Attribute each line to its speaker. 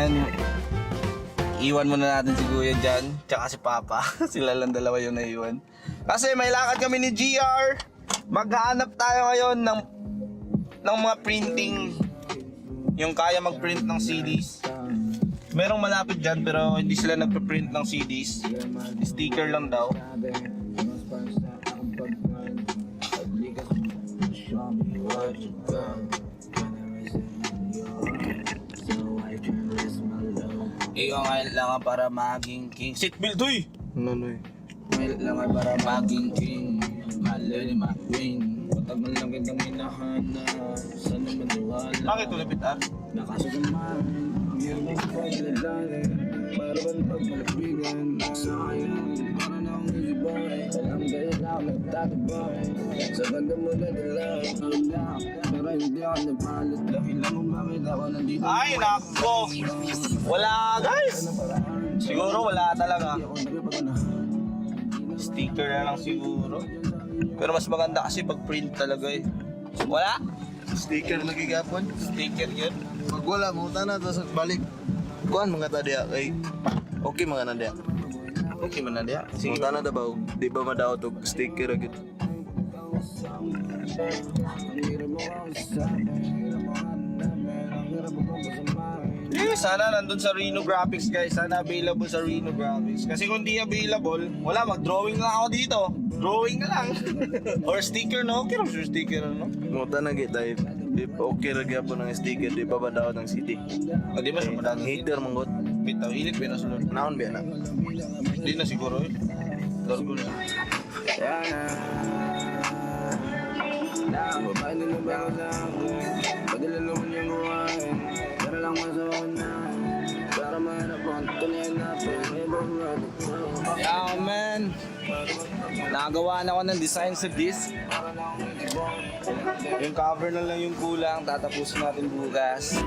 Speaker 1: yan. Iwan muna natin si Kuya dyan, tsaka si Papa. Sila lang dalawa yung naiwan. Kasi may lakad kami ni GR. Maghahanap tayo ngayon ng mga printing. Yung kaya mag-print ng CDs. Merong malapit dyan pero hindi sila nagpe-print ng CDs. Sticker lang daw. Ikaw kailangan para maging king. Seatbelt doy!
Speaker 2: Ano eh?
Speaker 1: Kailangan para maging king. Malay mag-win. Patagal lang kitang hinahanap. Sana maniwala. Bakit ulapit ah?
Speaker 3: Nakasugaman, ang hirap ang paglalala. Para bang pagmalapigan sa akin, para na akong isibay. Alam kayo na ako nagtatibay. Sa ganda mo na dala, pero hindi ako napalit. Dahilan mo bakit ako nandito.
Speaker 1: Ay, nako! Wala guys! Siguro wala talaga. Sticker na lang siguro. Pero mas maganda kasi pag print talaga eh. Wala?
Speaker 2: Sticker nagigapon.
Speaker 1: Sticker yun.
Speaker 2: Pag wala, muta na, tapos balik. Kuhan mga tadya kay... Okay mga nadya.
Speaker 1: Okay man na diya. Sige.
Speaker 2: Muta na daw, di ba madaw to sticker agad.
Speaker 1: Sana nandun sa Reno Graphics guys. Sana available sa Reno Graphics. Kasi kung di available, wala, mag-drawing lang ako dito. Drawing na lang. Or sticker no? Okay lang sticker no?
Speaker 2: Muta na kita eh. Di ba okay ra gyapon ng sticker, di ba madaw ng CD.
Speaker 1: O di ba sa madami?
Speaker 2: Hater manggot.
Speaker 1: Bitaw, ilit ba na sunod?
Speaker 2: Naon ba na?
Speaker 1: Hindi na siguro eh. Largo na.
Speaker 3: Babae na ba ako sa akin? Padala naman yung buhay. Para lang masawa na. Para mahanap ang tunay na ibang
Speaker 1: Yeah man. Nakagawa na ako ng design sa disc. Yung cover na lang yung kulang. Tatapusin natin bukas.